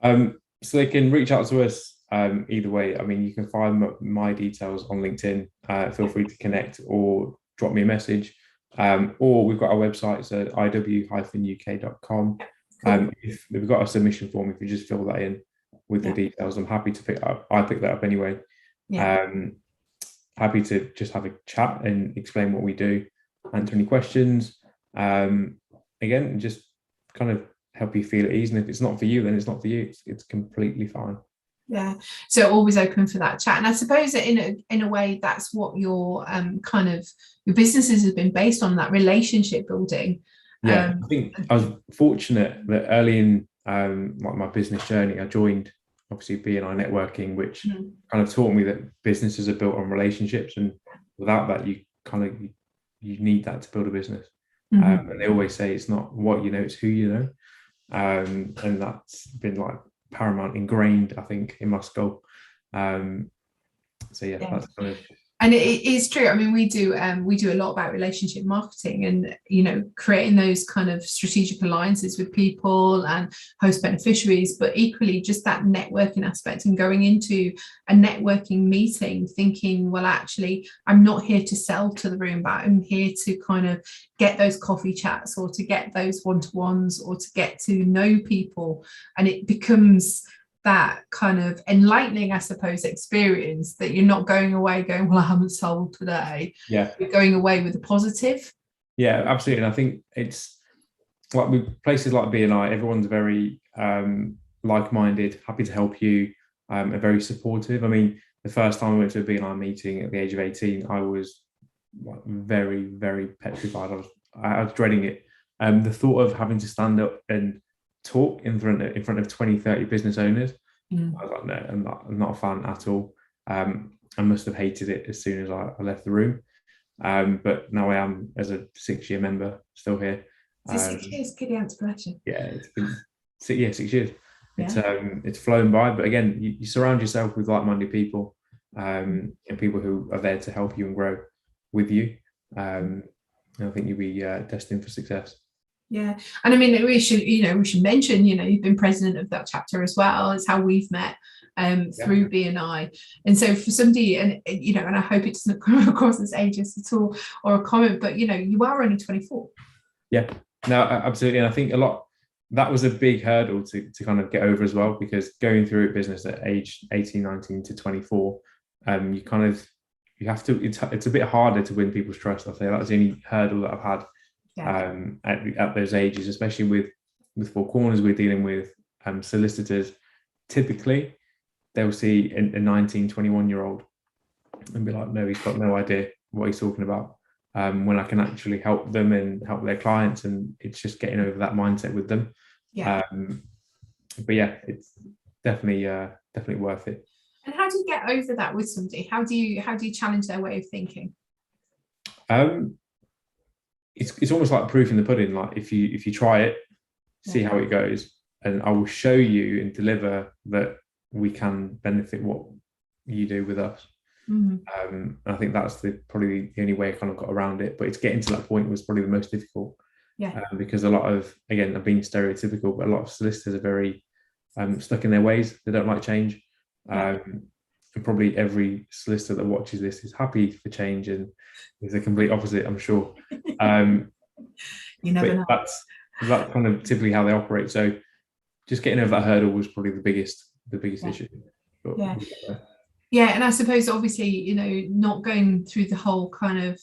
So they can reach out to us either way. I mean, you can find my details on LinkedIn. Feel free to connect or drop me a message. Or we've got our website, so iw-uk.com. If we've got a submission form, if you just fill that in with the details, I'm happy to pick that up. I pick that up anyway. Yeah. Happy to just have a chat and explain what we do, answer any questions. Again, just kind of help you feel at ease, and if it's not for you, then it's not for you. It's completely fine. Yeah, so always open for that chat. And I suppose that in a way that's what your kind of your businesses have been based on, that relationship building. I think I was fortunate that early in my business journey, I joined obviously BNI networking, which kind of taught me that businesses are built on relationships, and without that, you need that to build a business. And they always say it's not what you know, it's who you know. And that's been paramount, ingrained, I think, in my skull. So yeah, that's kind of. And it is true. I mean, we do a lot about relationship marketing and creating those kind of strategic alliances with people and host beneficiaries, but equally just that networking aspect and going into a networking meeting thinking, well, actually, I'm not here to sell to the room, but I'm here to kind of get those coffee chats or to get those one-to-ones or to get to know people, and it becomes that kind of enlightening, I suppose, experience that you're not going away going, well, I haven't sold today. Yeah. You're going away with a positive. Yeah, absolutely. And I think it's like with places like BNI, everyone's very like-minded, happy to help you, and very supportive. I mean, the first time I went to a BNI meeting at the age of 18, I was very, very petrified. I was dreading it. The thought of having to stand up and talk in front of 20, 30 business owners, I was like, no, I'm not a fan at all. I must have hated it as soon as I left the room. But now I am, as a 6-year member, still here. So 6 years, good inspiration. Yeah, it's been 6 years. Yeah. It's flown by, but again, you surround yourself with like-minded people, and people who are there to help you and grow with you. And I think you'll be destined for success. Yeah. And I mean, we should mention, you've been president of that chapter as well. It's how we've met through BNI. And so for somebody, and and I hope it doesn't come across as ageist at all or a comment, but you are only 24. Yeah, no, absolutely. And I think that was a big hurdle to kind of get over as well, because going through a business at age 18, 19 to 24, you have to, it's a bit harder to win people's trust. I say that's the only hurdle that I've had at those ages, especially with Four Corners. We're dealing with solicitors. Typically they'll see a 19, 21-year-old and be like, no, he's got no idea what he's talking about. When I can actually help them and help their clients, and it's just getting over that mindset with them. But yeah, it's definitely worth it. And how do you get over that with somebody? How do you challenge their way of thinking? It's almost like proof in the pudding. Like if you try it, see how it goes, and I will show you and deliver that we can benefit what you do with us. Mm-hmm. I think that's probably the only way I kind of got around it. But it's getting to that point was probably the most difficult. Because a lot of, again, I've been stereotypical, but a lot of solicitors are very stuck in their ways. They don't like change. And probably every solicitor that watches this is happy for change, and is the complete opposite, I'm sure. You never know. That's kind of typically how they operate. So just getting over that hurdle was probably the biggest issue. But, and I suppose obviously, not going through the whole kind of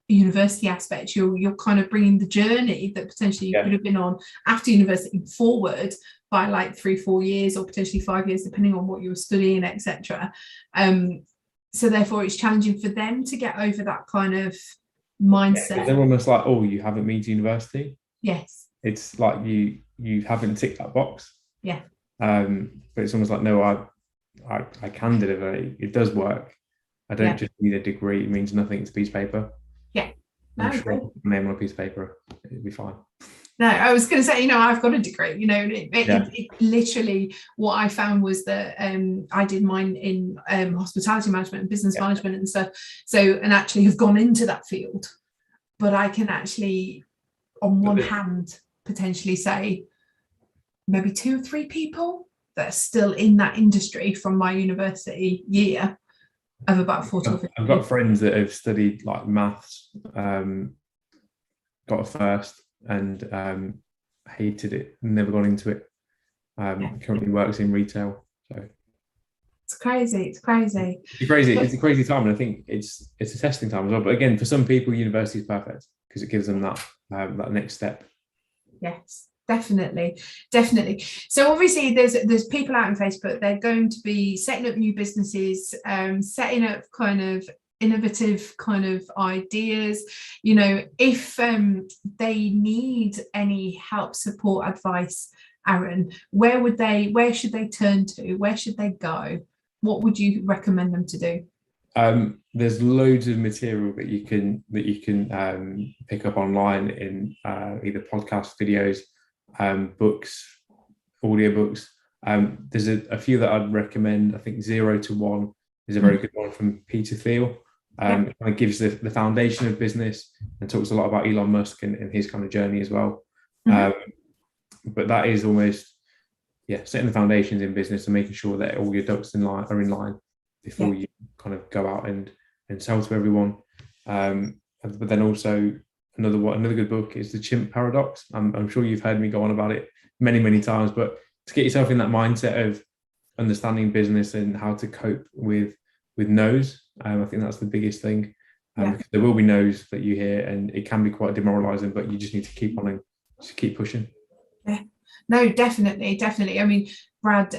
university aspect, you're kind of bringing the journey that potentially you could have been on after university forward by like 3-4 years, or potentially 5 years, depending on what you were studying, etc. So therefore it's challenging for them to get over that kind of mindset. They're almost like, oh, you haven't been to university. Yes. It's like you haven't ticked that box. But it's almost like, no, I can deliver it. It does work. I don't just need a degree. It means nothing. It's a piece of paper. I'm sure I'll put my name on a piece of paper, it'll be fine. No, I was going to say, I've got a degree, it literally, what I found was that I did mine in hospitality management and business management and stuff. So, and actually have gone into that field, but I can actually, on one hand, potentially say maybe 2 or 3 people that are still in that industry from my university year of about 40 or 50. I've got friends that have studied like maths, got a first, and hated it, never got into it. Currently works in retail. So it's crazy. It's a crazy time, and I think it's a testing time as well. But again, for some people, university is perfect because it gives them that next step. Yes. Definitely. So obviously there's people out on Facebook, they're going to be setting up new businesses, setting up kind of innovative kind of ideas. If they need any help, support, advice, Aaron, where should they turn to? Where should they go? What would you recommend them to do? There's loads of material that you can pick up online in either podcast videos, books, audiobooks. There's a few that I'd recommend. I think 0 to 1 is a very good one from Peter Thiel. It kind of gives the foundation of business and talks a lot about Elon Musk and his kind of journey as well. But that is almost setting the foundations in business and making sure that all your ducks are in line before you kind of go out and sell to everyone. But then also another good book is the Chimp Paradox. I'm sure you've heard me go on about it many times, but to get yourself in that mindset of understanding business and how to cope with no's, I think that's the biggest thing. Because there will be no's that you hear, and it can be quite demoralizing, but you just need to keep on and just keep pushing. No, definitely. I mean, Brad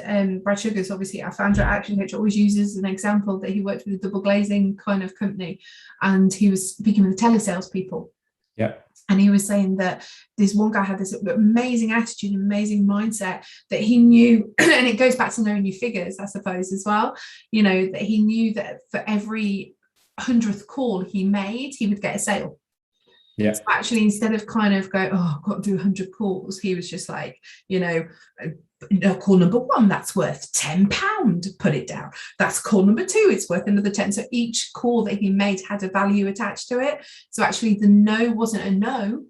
Sugar's obviously our founder at Action Coach, always uses an example that he worked with a double glazing kind of company, and he was speaking with the telesales people. And he was saying that this one guy had this amazing attitude, amazing mindset that he knew, and it goes back to knowing your figures, I suppose, as well, that he knew that for every 100th call he made, he would get a sale. So actually, instead of kind of going, I've got to do 100 calls, he was just like, call number 1, that's worth £10, put it down. That's call number 2, it's worth another 10. So each call that he made had a value attached to it. So actually the no wasn't a no,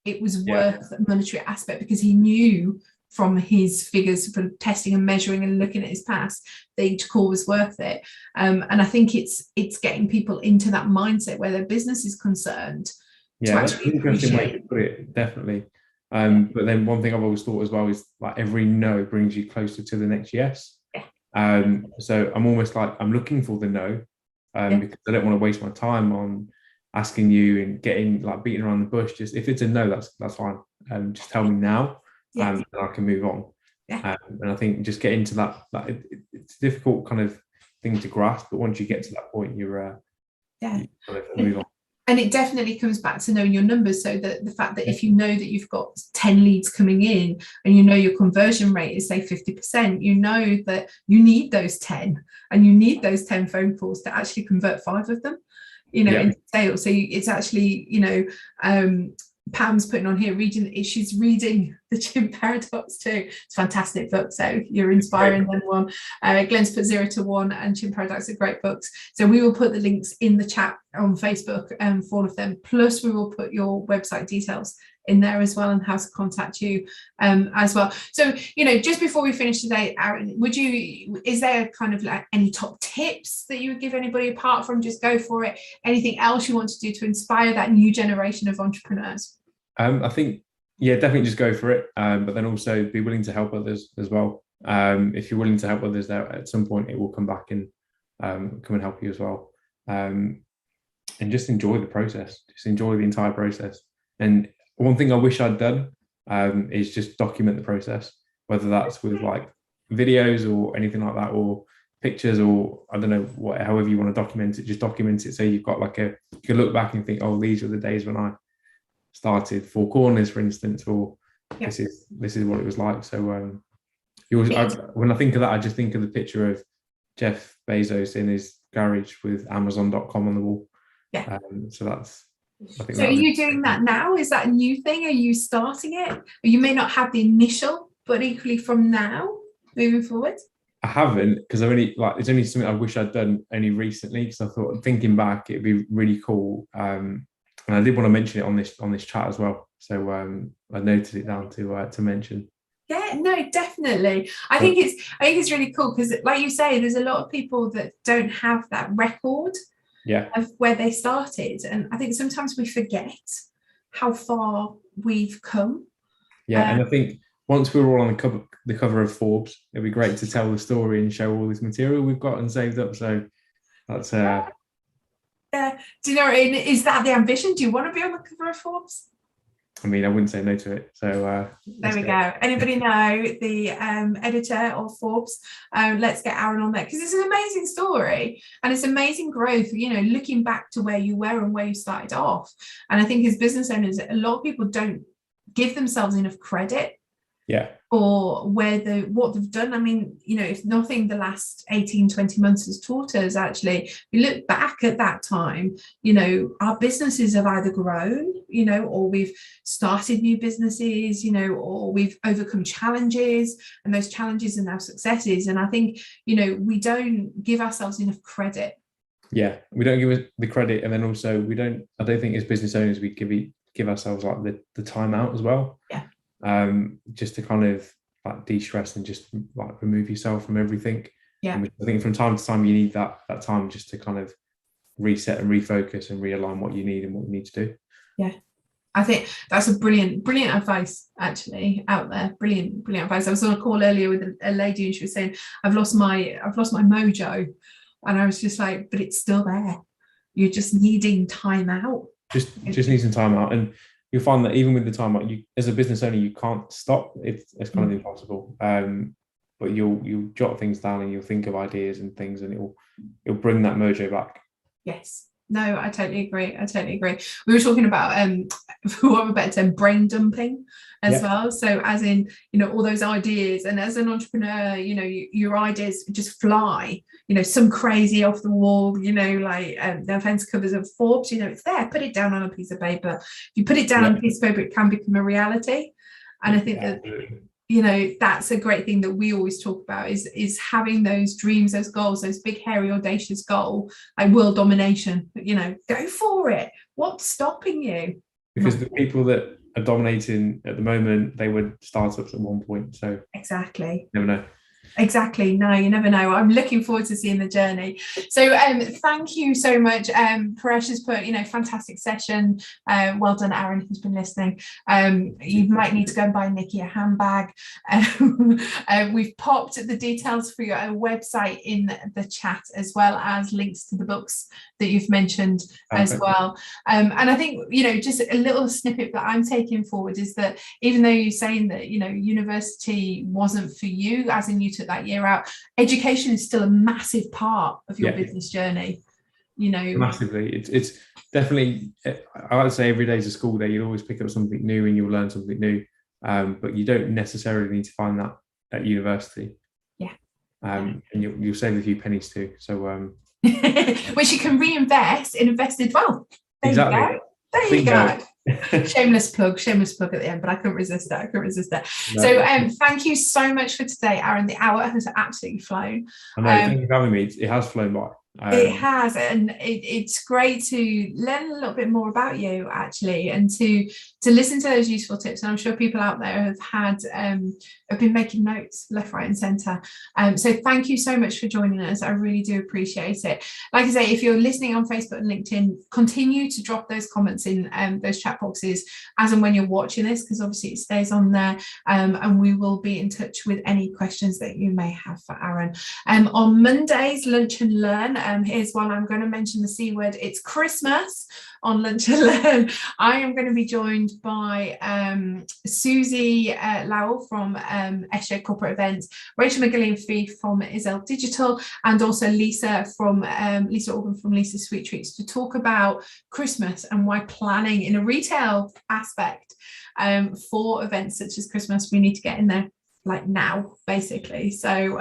it was worth the monetary aspect, because he knew from his figures from testing and measuring and looking at his past that each call was worth it. And I think it's getting people into that mindset where their business is concerned. Yeah, that's an interesting way to put it, definitely. But then one thing I've always thought as well is like every no brings you closer to the next yes. So I'm almost like I'm looking for the no, because I don't want to waste my time on asking you and getting like beating around the bush. Just if it's a no, that's fine. Just tell me now, and I can move on. And I think just getting to that, it's a difficult kind of thing to grasp, but once you get to that point, you kind of move on. And it definitely comes back to knowing your numbers. So that the fact that if you know that you've got 10 leads coming in and you know your conversion rate is say 50%, you know that you need those 10 and you need those 10 phone calls to actually convert 5 of them, into sales. So it's actually, Pam's putting on here, she's reading the Chimp Paradox too. It's a fantastic book. So you're inspiring them one. Glenn's put 0 to 1 and Chimp Paradox are great books. So we will put the links in the chat on Facebook for all of them. Plus we will put your website details in there as well and how to contact you as well. So, just before we finish today, Aaron, is there kind of like any top tips that you would give anybody apart from just go for it? Anything else you want to do to inspire that new generation of entrepreneurs? I think, definitely just go for it. But then also be willing to help others as well. If you're willing to help others, there at some point it will come back and come and help you as well. And just enjoy the process. Just enjoy the entire process. And one thing I wish I'd done is just document the process, whether that's with like videos or anything like that, or pictures, or I don't know, however you want to document it, just document it. So you've got you can look back and think, oh, these were the days when I started 4 Corners, for instance, or this is what it was like. So when I think of that, I just think of the picture of Jeff Bezos in his garage with Amazon.com on the wall. So are you doing that now? Is that a new thing? Are you starting it? You may not have the initial, but equally from now moving forward. I haven't, because it's only something I wish I'd done only recently, because I thought, thinking back, it'd be really cool. And I did want to mention it on this chat as well. So I noted it down to mention. Yeah, no, definitely. I think it's really cool because, like you say, there's a lot of people that don't have that record of where they started, and I think sometimes we forget how far we've come. And I think once we're all on the cover of Forbes, it'd be great to tell the story and show all this material we've got and saved up. So that's do you know, is that the ambition? Do you want to be on the cover of Forbes? I mean, I wouldn't say no to it. So there we go. Anybody know the editor of Forbes? Let's get Aaron on there, because it's an amazing story and it's amazing growth, looking back to where you were and where you started off. And I think as business owners, a lot of people don't give themselves enough credit for what they've done. I mean, if nothing, the last 18-20 months has taught us, actually, we look back at that time, our businesses have either grown, or we've started new businesses, or we've overcome challenges, and those challenges are now successes. And I think, we don't give ourselves enough credit. Yeah, we don't give it the credit. And then also I don't think as business owners, we give ourselves like the time out as well. Yeah. Just to kind of like de-stress and just like remove yourself from everything. Yeah. And I think from time to time you need that time just to kind of reset and refocus and realign what you need and what you need to do. Yeah. I think that's a brilliant advice actually out there. Brilliant advice. I was on a call earlier with a lady and she was saying, I've lost my mojo. And I was just like, but it's still there. You're just needing time out. Just need some time out. And you'll find that even with the time out, you as a business owner, you can't stop. It's kind of impossible. But you'll jot things down and you'll think of ideas and things, and it'll bring that mojo back. Yes. No, I totally agree. We were talking about for what better term, brain dumping as well. So as in, all those ideas, and as an entrepreneur, your ideas just fly, some crazy off the wall, like the offense covers of Forbes, it's there, put it down on a piece of paper. If you put it down on a piece of paper, it can become a reality. And I think that that's a great thing that we always talk about is having those dreams, those goals, those big, hairy, audacious goals, like world domination. Go for it. What's stopping you? Because the people that are dominating at the moment, they were startups at one point. So exactly. Never know. Exactly. No, you never know. I'm looking forward to seeing the journey. So thank you so much. Paresh has put, fantastic session. Well done, Aaron, who's been listening. You might need to go and buy Nikki a handbag. We've popped the details for your website in the chat, as well as links to the books that you've mentioned as well. And I think, just a little snippet that I'm taking forward is that even though you're saying that, university wasn't for you, as in you took that year out, education is still a massive part of your business journey. Massively. It's definitely, I would say every day is a school day. You'll always pick up something new and you'll learn something new, but you don't necessarily need to find that at university. And you'll save a few pennies too, so which you can reinvest in invested wealth. There you go. Shameless plug at the end, but I couldn't resist that. No. So thank you so much for today, Aaron. The hour has absolutely flown. I know, thank you for having me. It has flown by. It has, and it's great to learn a little bit more about you, actually, and to listen to those useful tips. And I'm sure people out there have been making notes left, right, and centre. So thank you so much for joining us. I really do appreciate it. Like I say, if you're listening on Facebook and LinkedIn, continue to drop those comments in those chat boxes as and when you're watching this, because obviously it stays on there, and we will be in touch with any questions that you may have for Aaron. On Mondays, Lunch and Learn. Here's one. I'm going to mention the C word. It's Christmas on Lunch and Learn. I am going to be joined by Susie Lowell from Esher Corporate Events, Rachel McGillian-Fee from Isel Digital, and also Lisa Organ from Lisa Sweet Treats, to talk about Christmas and why planning in a retail aspect for events such as Christmas, we need to get in there like now, basically. So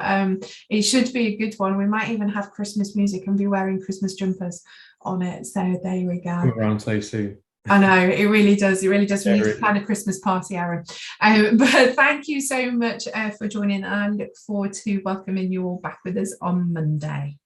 it should be a good one. We might even have Christmas music and be wearing Christmas jumpers on it. So there we go. Around so soon. I know, it really does. We need to plan a Christmas party, Aaron. But thank you so much for joining, and I look forward to welcoming you all back with us on Monday.